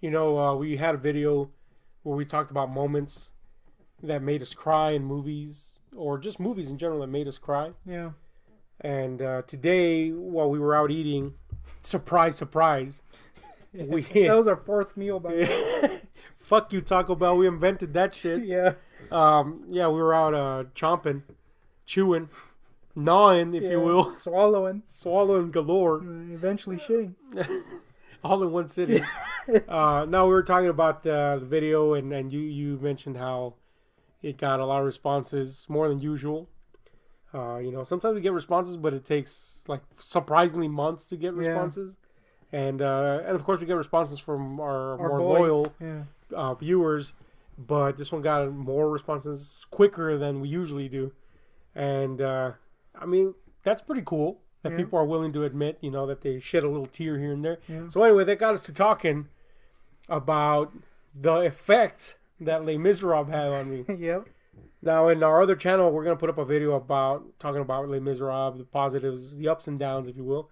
You know, we had a video where we talked about moments that made us cry in movies, or just movies in general that made us cry. Yeah. And today, while we were out eating, surprise, surprise, That was our fourth meal, by the way. Fuck you, Taco Bell. We invented that shit. Yeah. Yeah, we were out chomping, chewing, gnawing, if you will. Swallowing galore. Eventually shitting. All in one sitting. Now we were talking about the video, and you mentioned how it got a lot of responses, more than usual. You know, sometimes we get responses, but it takes like surprisingly months to get responses. And of course we get responses from our more boys. loyal viewers, but this one got more responses quicker than we usually do. And I mean, that's pretty cool that people are willing to admit, you know, that they shed a little tear here and there. So anyway, that got us to talking about the effect that Les Miserables had on me. Yep. Now, in our other channel, we're going to put up a video about talking about Les Miserables, the positives, the ups and downs, if you will.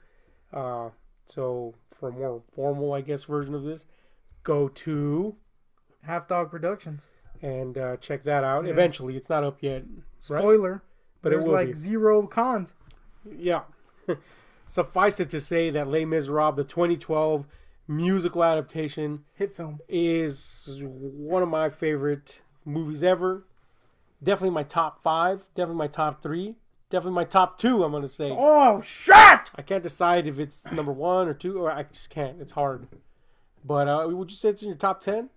So, for a more formal, I guess, version of this, go to Half Dog Productions and check that out. Eventually, it's not up yet. Spoiler, right? But there's like 0 cons. Yeah. Suffice it to say that Les Miserables, the 2012 musical adaptation, hit film, is one of my favorite movies ever. Definitely my top 5. Definitely my top 3. Definitely my top 2, I'm going to say. Oh, shit! I can't decide if it's number 1 or 2, or I just can't. It's hard. But would you say it's in your top 10?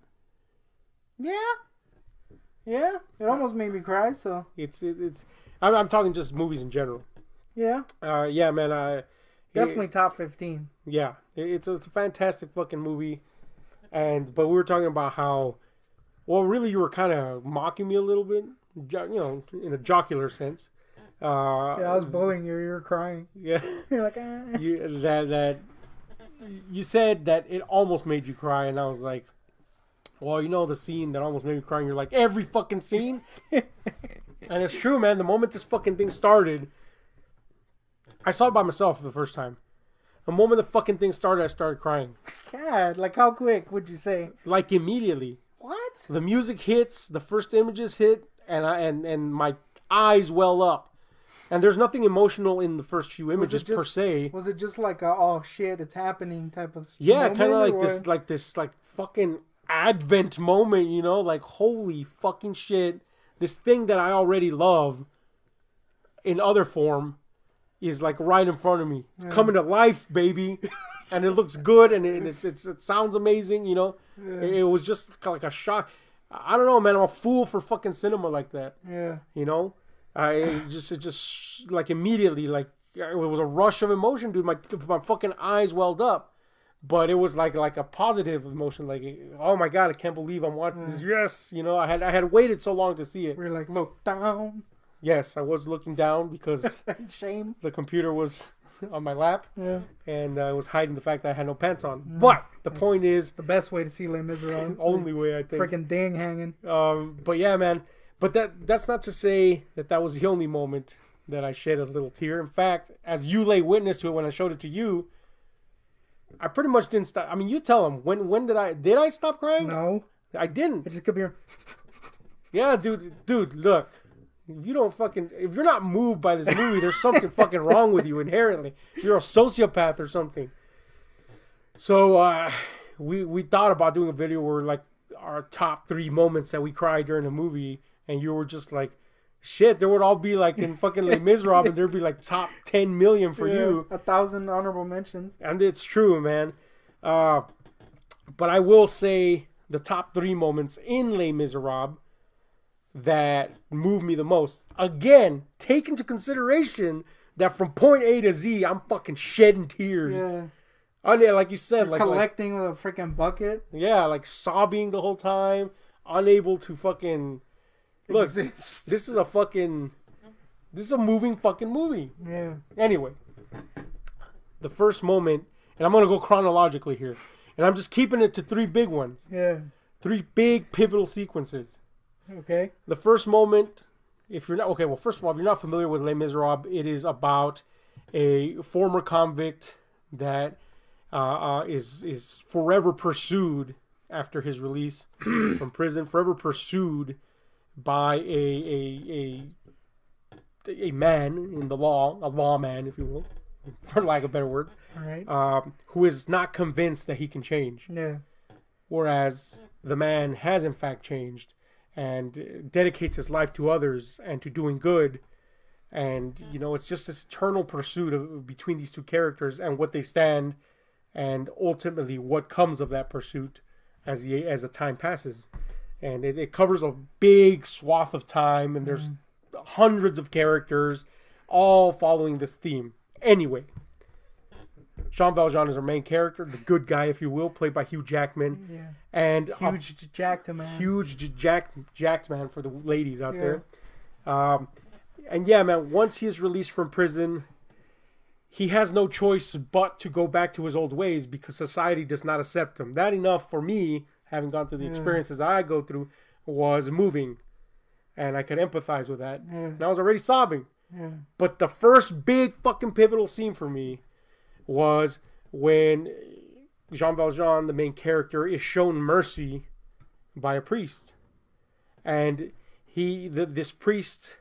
Yeah. Yeah. It almost made me cry, so. I'm talking just movies in general. Yeah. Yeah, man. Definitely top 15. Yeah. It's a fantastic fucking movie. But we were talking about how, well, really you were kind of mocking me a little bit, you know, in a jocular sense. Yeah, I was bullying you. You were crying. Yeah. You're like, ah. You said that it almost made you cry, and I was like, well, you know the scene that almost made me cry, and you're like, every fucking scene? And it's true, man. The moment this fucking thing started, I saw it by myself for the first time. The moment the fucking thing started, I started crying. God, like how quick would you say? Like immediately. What? The music hits, the first images hit, and my eyes well up. And there's nothing emotional in the first few images per se. Was it just like a, oh shit, it's happening type of? Yeah, kind of like this fucking Advent moment, you know, like holy fucking shit, this thing that I already love in other form is like right in front of me. It's coming to life, baby, and it looks good, and it sounds amazing, you know. It was just like a shock. I don't know, man. I'm a fool for fucking cinema like that. Yeah, you know. It just like immediately, like it was a rush of emotion, dude. My fucking eyes welled up, but it was like a positive emotion, like, oh my god, I can't believe I'm watching this. Yes, you know, I had waited so long to see it. We're like, look down. Yes, I was looking down because shame. The computer was on my lap, and I was hiding the fact that I had no pants on. But the point is, the best way to see Les Miserables. Only way, I think. Freaking ding hanging. But yeah, man. But that's not to say that was the only moment that I shed a little tear. In fact, as you lay witness to it when I showed it to you, I pretty much didn't stop. I mean, you tell them. When did I stop crying? No. I didn't. It just could be. Yeah, dude, look. If you're not moved by this movie, there's something fucking wrong with you inherently. You're a sociopath or something. So we thought about doing a video where like our top 3 moments that we cried during a movie. And you were just like, shit, there would all be like in fucking Les Miserables, and there'd be like top 10 million for you. 1,000 honorable mentions. And it's true, man. But I will say the top 3 moments in Les Miserables that moved me the most. Again, take into consideration that from point A to Z, I'm fucking shedding tears. Yeah. Like you said. You're collecting with a freaking bucket. Yeah, like sobbing the whole time. Unable to fucking... Look, this is a moving fucking movie. Yeah. Anyway, the first moment, and I'm gonna go chronologically here, and I'm just keeping it to 3 big ones. Yeah. 3 big pivotal sequences. Okay. The first moment, if you're not first of all, if you're not familiar with Les Miserables, it is about a former convict that is forever pursued after his release from prison, forever pursued by a man in the law, a lawman, if you will, for lack of better words, Right. who is not convinced that he can change. Yeah. Whereas the man has in fact changed and dedicates his life to others and to doing good. And, you know, it's just this eternal pursuit of between these two characters and what they stand and ultimately what comes of that pursuit as the time passes. And it covers a big swath of time, and there's hundreds of characters all following this theme. Anyway, Jean Valjean is our main character, the good guy, if you will, played by Hugh Jackman. Yeah. And Huge jacked man. huge jacked man for the ladies out there. And yeah, man, once he is released from prison, he has no choice but to go back to his old ways because society does not accept him. That enough for me, having gone through the experiences I go through, was moving. And I could empathize with that. Yeah. And I was already sobbing. Yeah. But the first big fucking pivotal scene for me was when Jean Valjean, the main character, is shown mercy by a priest. And this priest,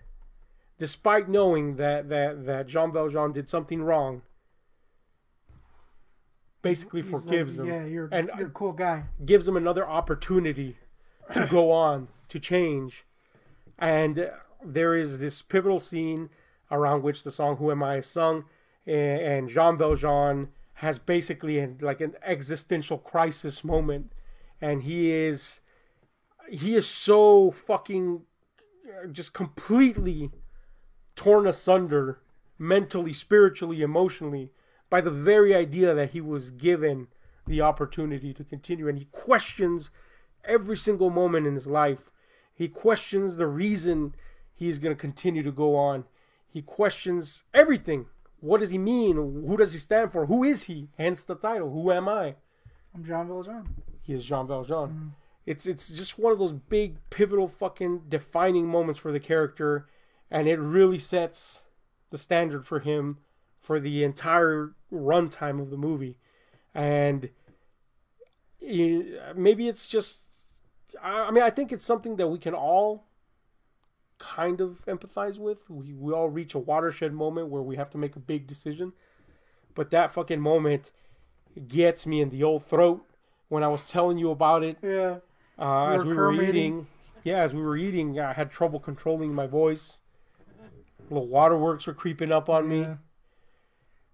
despite knowing that Jean Valjean did something wrong, basically He's forgives like, him. Yeah, you're and a cool guy. gives him another opportunity to go on, to change. And there is this pivotal scene around which the song Who Am I is sung, and Jean Valjean has basically an existential crisis moment, and he is so fucking just completely torn asunder mentally, spiritually, emotionally by the very idea that he was given the opportunity to continue. And he questions every single moment in his life. He questions the reason he's going to continue to go on. He questions everything. What does he mean? Who does he stand for? Who is he? Hence the title. Who am I? I'm Jean Valjean. He is Jean Valjean. It's just one of those big, pivotal, fucking defining moments for the character. And it really sets the standard for him for the entire runtime of the movie. And maybe it's just... I think it's something that we can all kind of empathize with. We all reach a watershed moment where we have to make a big decision. But that fucking moment gets me in the old throat. When I was telling you about it, Yeah. as we were eating, I had trouble controlling my voice. Little waterworks were creeping up on me.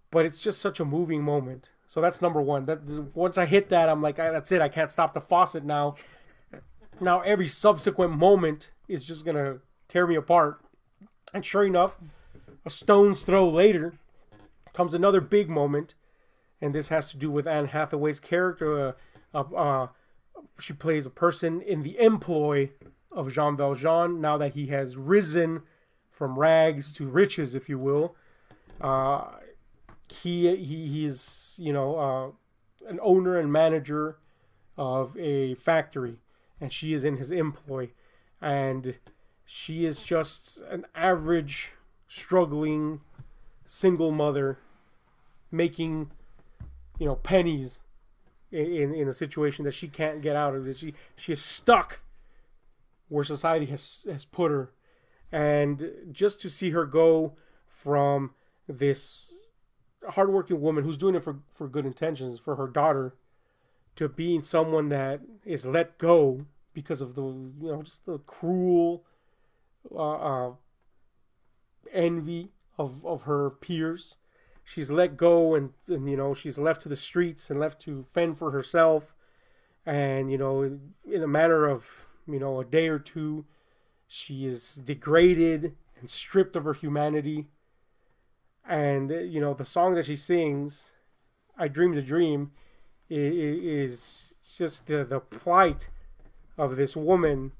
But it's just such a moving moment. So that's number one. Once I hit that, I'm like, that's it. I can't stop the faucet now. Now every subsequent moment is just going to tear me apart. And sure enough, a stone's throw later comes another big moment. And this has to do with Anne Hathaway's character. She plays a person in the employ of Jean Valjean now that he has risen from rags to riches, if you will. He is, an owner and manager of a factory, and she is in his employ, and she is just an average, struggling, single mother, making, pennies in a situation that she can't get out of. That she is stuck where society has put her, and just to see her go from this hardworking woman who's doing it for good intentions for her daughter to being someone that is let go because of the just the cruel envy of her peers. She's let go and she's left to the streets and left to fend for herself, and in a matter of a day or two she is degraded and stripped of her humanity. And, the song that she sings, I Dreamed a Dream, is just the plight of this woman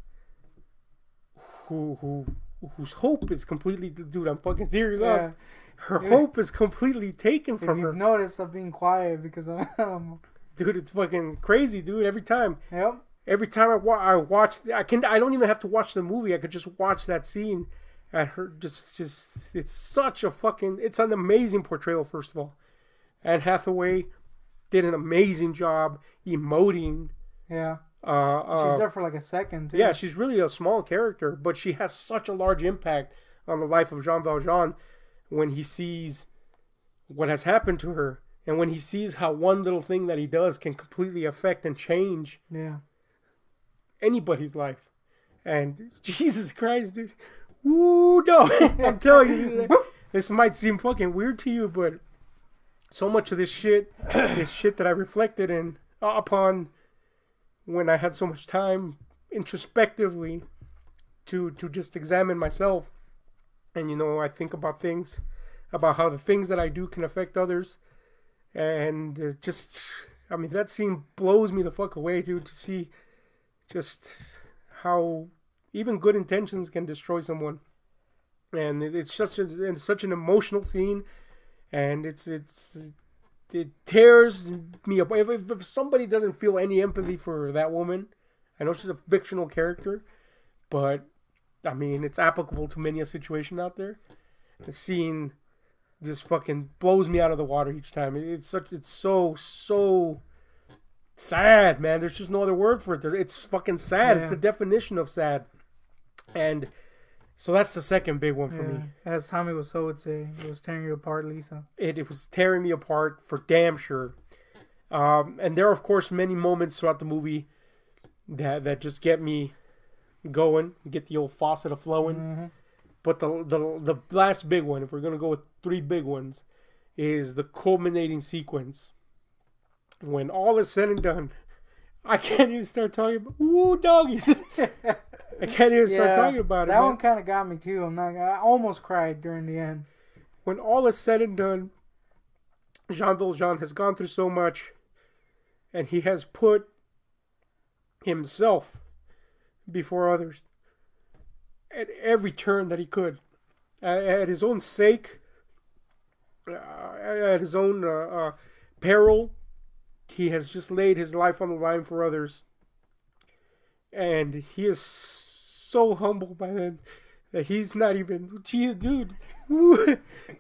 whose hope is completely... Dude, I'm fucking tearing up. Her hope is completely taken from her. If you've noticed, I'm being quiet because I'm... Dude, it's fucking crazy, dude, every time. Yep. Every time I watch... I don't even have to watch the movie. I could just watch that scene. At her, just it's such a fucking... It's an amazing portrayal, first of all. Anne Hathaway did an amazing job emoting She's there for like a second, too. Yeah, she's really a small character, but she has such a large impact on the life of Jean Valjean when he sees what has happened to her, and when he sees how one little thing that he does can completely affect and change anybody's life. And Jesus Christ, dude. Woo, no. I'm telling you, this might seem fucking weird to you, but so much of this shit is shit that I reflected upon when I had so much time introspectively to just examine myself. And, you know, I think about things, about how the things that I do can affect others. And I mean, that scene blows me the fuck away, dude, to see just how even good intentions can destroy someone. And it's such an emotional scene, and it tears me up. If somebody doesn't feel any empathy for that woman, I know she's a fictional character, but I mean, it's applicable to many a situation out there. The scene just fucking blows me out of the water each time. It's so sad, man. There's just no other word for it. It's fucking sad. Yeah. It's the definition of sad. And so that's the second big one for me. As Tommy Wiseau would say, it was tearing you apart, Lisa. It was tearing me apart for damn sure. And there are, of course, many moments throughout the movie that just get me going, get the old faucet flowing. Mm-hmm. But the last big one, if we're going to go with three big ones, is the culminating sequence. When all is said and done, I can't even start talking about... Ooh, doggies! I can't even start talking about it, That one kind of got me, too. I almost cried during the end. When all is said and done, Jean Valjean has gone through so much, and he has put himself before others at every turn that he could. At his own sake, at his own peril, he has just laid his life on the line for others. And he is so humble by then that he's not even... Gee, dude.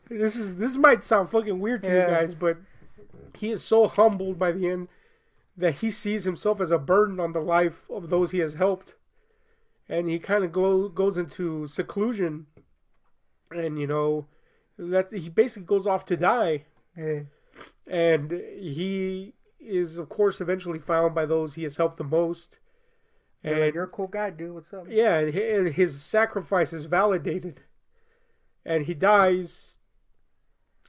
This might sound fucking weird to you guys, but he is so humbled by the end that he sees himself as a burden on the life of those he has helped. And he kind of goes into seclusion. And, you know, he basically goes off to die. Yeah. And he is, of course, eventually found by those he has helped the most. And like, you're a cool guy, dude. What's up? Yeah, and his sacrifice is validated. And he dies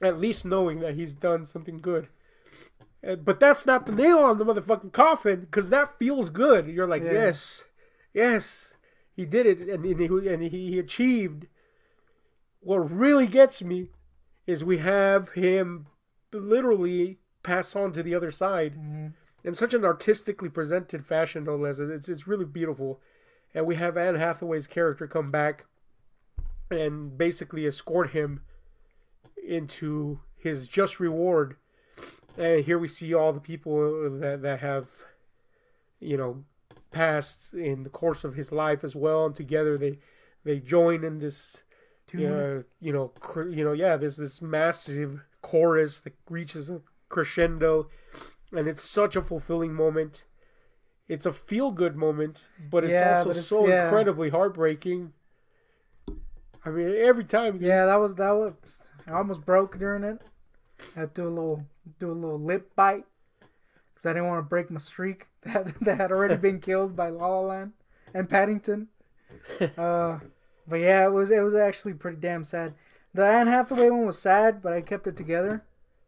at least knowing that he's done something good. But that's not the nail on the motherfucking coffin, because that feels good. You're like, yes, he did it, and he achieved. What really gets me is we have him literally pass on to the other side. Mm-hmm. In such an artistically presented fashion, no less. It's really beautiful. And we have Anne Hathaway's character come back and basically escort him into his just reward. And here we see all the people that have, you know, passed in the course of his life as well. And together they join in this, this massive chorus that reaches a crescendo. And it's such a fulfilling moment. It's a feel-good moment, but it's also incredibly heartbreaking. I mean, every time. Dude. Yeah, that was. I almost broke during it. I had to do a little lip bite because I didn't want to break my streak that had already been killed by La La Land and Paddington. But yeah, it was actually pretty damn sad. The Anne Hathaway one was sad, but I kept it together.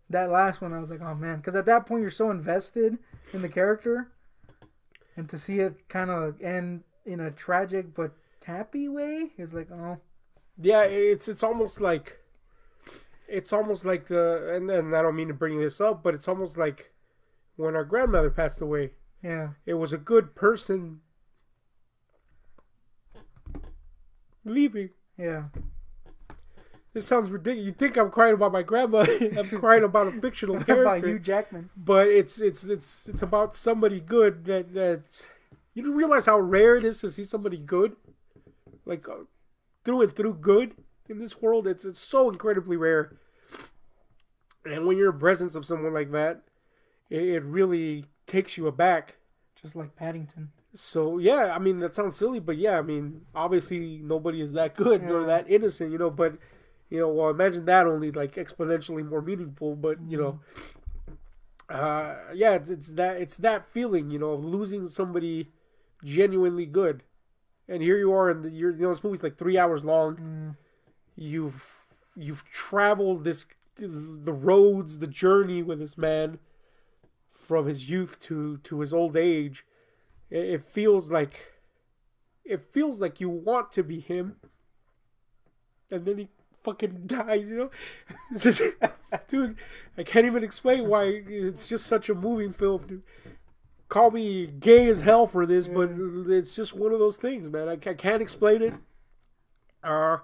That last one, I was like, oh man, because at that point you're so invested in the character, and to see it kind of end in a tragic but happy way is like, oh. Yeah, it's almost like the, and I don't mean to bring this up, but it's almost like when our grandmother passed away. Yeah. It was a good person leaving. Yeah. This sounds ridiculous. You think I'm crying about my grandmother? I'm crying about a fictional character. About Hugh Jackman. But it's about somebody good that you don't realize how rare it is to see somebody good, like through and through good in this world. It's so incredibly rare. And when you're in presence of someone like that, it really takes you aback Just like Paddington. So yeah, I mean that sounds silly, but yeah, I mean obviously nobody is that good or that innocent, you know. But you know, well, imagine that only like exponentially more meaningful. But you know, yeah, it's that feeling, you know, of losing somebody genuinely good, and here you are, and you know, this movie's like 3 hours long. You've traveled the roads, the journey with this man from his youth to his old age. It feels like you want to be him, and then he fucking dies, you know. Dude, I can't even explain why it's just such a moving film, dude. Call me gay as hell for this, but it's just one of those things, man. I can't explain it. You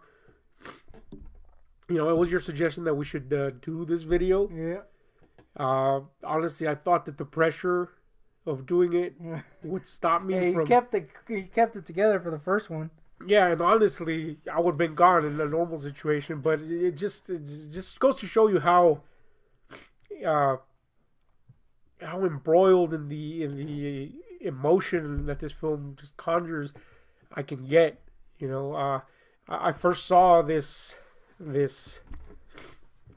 know, it was your suggestion that we should do this video. Yeah. Honestly, I thought that the pressure of doing it would stop me from... You kept it together for the first one. Yeah, and honestly, I would have been gone in a normal situation, but it just goes to show you how embroiled in the emotion that this film just conjures I can get. You know, I first saw this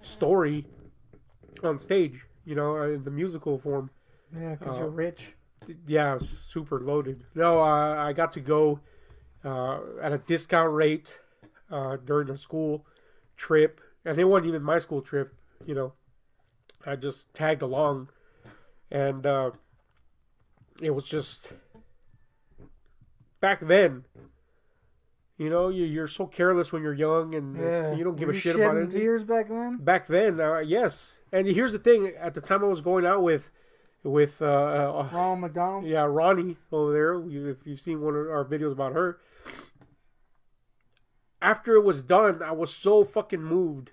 story on stage, you know, in the musical form. Yeah, because you're rich. Yeah, super loaded. No, I got to go at a discount rate during a school trip, and it wasn't even my school trip, you know. I just tagged along, and it was just back then. You know, you're so careless when you're young, and you don't give a shit about it. Tears back then. Back then, yes. And here's the thing: at the time I was going out with Ronald McDonald. Yeah, Ronnie over there. If you've seen one of our videos about her, after it was done, I was so fucking moved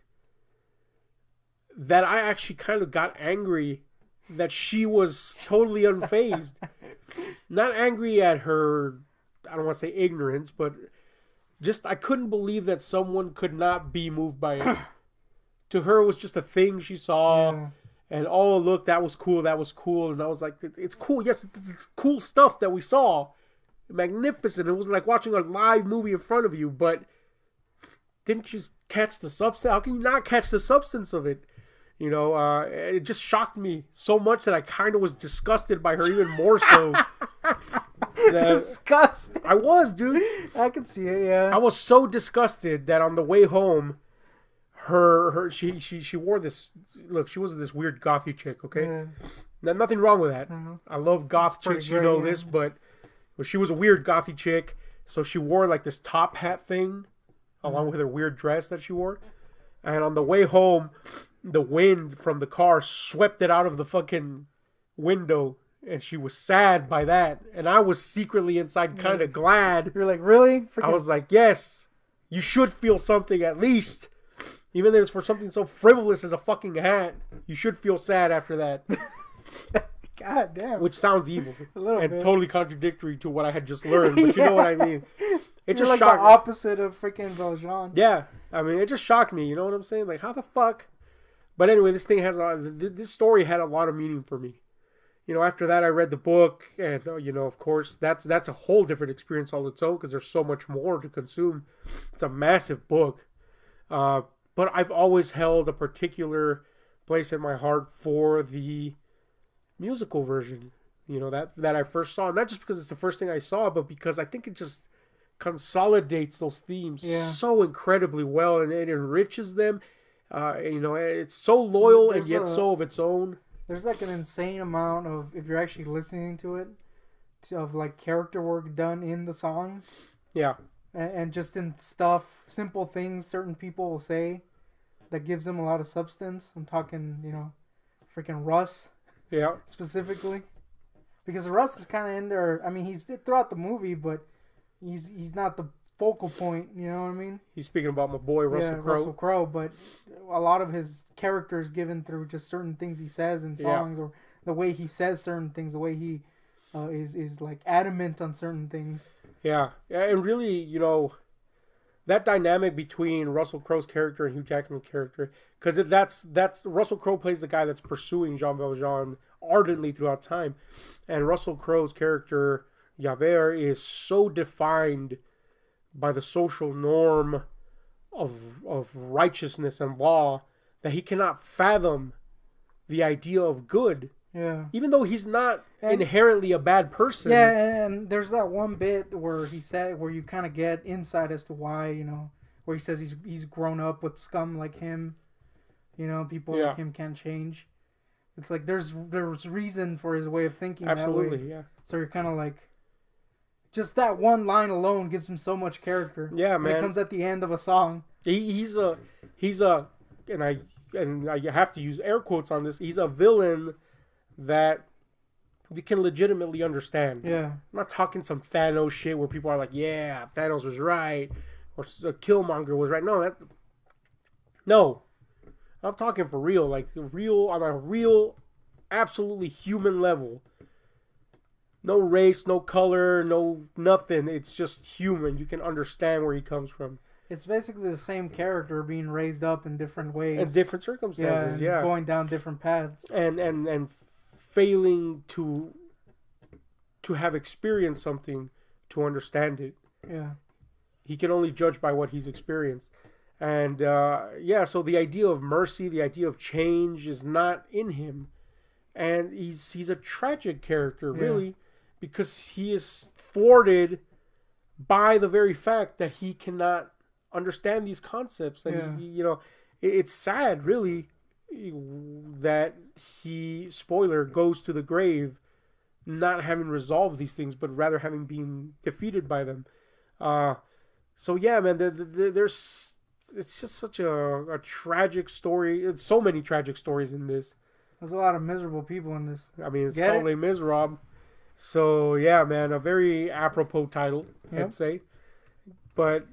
that I actually kind of got angry that she was totally unfazed. Not angry at her, I don't want to say ignorance, but just I couldn't believe that someone could not be moved by it. To her, it was just a thing she saw. Yeah. And oh, look, that was cool. And I was like, it's cool. Yes, it's cool stuff that we saw. Magnificent. It was like watching a live movie in front of you. But didn't you catch the substance? How can you not catch the substance of it? You know, it just shocked me so much that I kind of was disgusted by her even more so. Disgusted. I was, dude. I can see it, yeah. I was so disgusted that on the way home, she wore this. Look, she was this weird gothy chick. Okay, now nothing wrong with that. I love goth chicks, you know this, but she was a weird gothy chick. So she wore like this top hat thing, along with her weird dress that she wore. And on the way home, the wind from the car swept it out of the fucking window, and she was sad by that. And I was secretly inside kind of glad. You're like, really? I was like, yes, you should feel something at least. Even if it's for something so frivolous as a fucking hat, you should feel sad after that. God damn. Which sounds evil and bit. Totally contradictory to what I had just learned. But you know what I mean. It You're just like shocked the opposite of freaking Valjean. Yeah, I mean, it just shocked me. You know what I'm saying? Like, how the fuck? But anyway, this story had a lot of meaning for me. You know, after that, I read the book, and you know, of course, that's a whole different experience all its own because there's so much more to consume. It's a massive book. But I've always held a particular place in my heart for the musical version. You know, that I first saw. Not just because it's the first thing I saw, but because I think it just consolidates those themes so incredibly well, and it enriches them. You know, it's so loyal and yet so of its own. There's like an insane amount of, if you're actually listening to it, of like character work done in the songs. Yeah. And just in stuff, simple things certain people will say that gives them a lot of substance. I'm talking, you know, freaking Russ. Yeah. Specifically. Because Russ is kind of in there. I mean, he's throughout the movie, but he's not the focal point, you know what I mean? He's speaking about my boy, Russell Crowe. Russell Crowe, but a lot of his character is given through just certain things he says in songs, or the way he says certain things, the way he is like adamant on certain things. Yeah, and really, you know, that dynamic between Russell Crowe's character and Hugh Jackman's character, because that's Russell Crowe plays the guy that's pursuing Jean Valjean ardently throughout time. And Russell Crowe's character, Javert, is so defined by the social norm of righteousness and law that he cannot fathom the idea of good. Yeah. Even though he's not inherently a bad person. Yeah, and there's that one bit where where you kind of get insight as to why, where he says he's grown up with scum like him. People like him can't change. It's like there's reason for his way of thinking. Absolutely, that way. yeah. So you're kind of like, just that one line alone gives him so much character. Yeah, man. And it comes at the end of a song. He's a, and I have to use air quotes on this. He's a villain that you can legitimately understand. Yeah. I'm not talking some Thanos shit where people are like, yeah, Thanos was right, or Killmonger was right. No. I'm talking for real, like on a real, absolutely human level. No race, no color, no nothing. It's just human. You can understand where he comes from. It's basically the same character being raised up in different ways. In different circumstances, yeah. Going down different paths. And failing to have experienced something to understand it. Yeah. He can only judge by what he's experienced. And, so the idea of mercy, the idea of change is not in him. And he's a tragic character, really, because he is thwarted by the very fact that he cannot understand these concepts. And, it's sad, really, that he, spoiler, goes to the grave not having resolved these things, but rather having been defeated by them. So, yeah, man, there's... It's just such a tragic story. It's so many tragic stories in this. There's a lot of miserable people in this. I mean, it's called Les Miserables. So, yeah, man, a very apropos title, I'd say. But,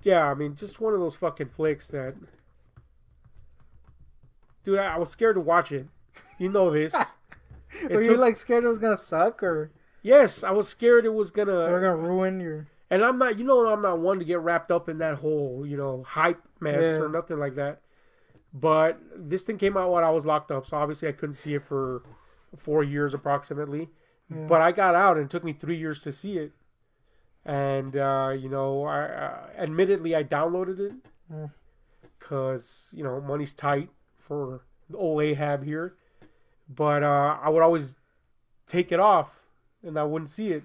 yeah, I mean, just one of those fucking flicks that... Dude, I was scared to watch it. You know this. Were you, scared it was going to suck, or... Yes, I was scared it was going to... They're going to ruin your... And I'm not one to get wrapped up in that whole, hype mess or nothing like that. But this thing came out while I was locked up, so obviously I couldn't see it for 4 years approximately. Yeah. But I got out, and it took me 3 years to see it. And, admittedly, I downloaded it because, money's tight for the old Ahab here. But I would always take it off, and I wouldn't see it.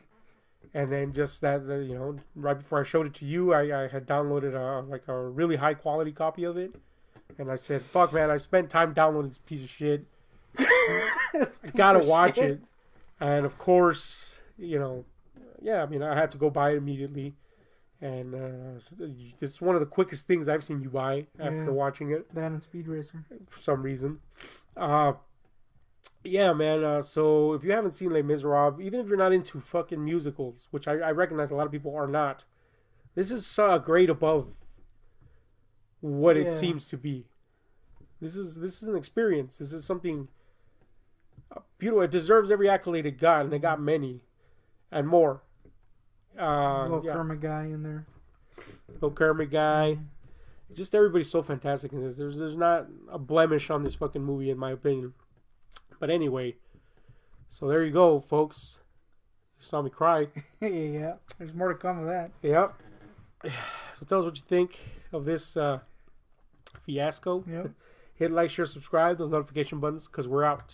And then just that, right before I showed it to you, I had downloaded a really high quality copy of it. And I said, fuck, man, I spent time downloading this piece of shit. I gotta watch it. And of course, I had to go buy it immediately. And it's one of the quickest things I've seen you buy after watching it. That and Speed Racer. For some reason. Yeah, man. So if you haven't seen Les Miserables, even if you're not into fucking musicals, which I recognize a lot of people are not, this is a grade above what it seems to be. This is an experience. This is something beautiful. It deserves every accolade it got, and it got many, and more. Little Kermit guy in there. Little Kermit guy. Just everybody's so fantastic in this. There's not a blemish on this fucking movie, in my opinion. But anyway, so there you go, folks. You saw me cry. Yeah, there's more to come of that. Yep. So tell us what you think of this fiasco. Yep. Hit like, share, subscribe, those notification buttons, because we're out.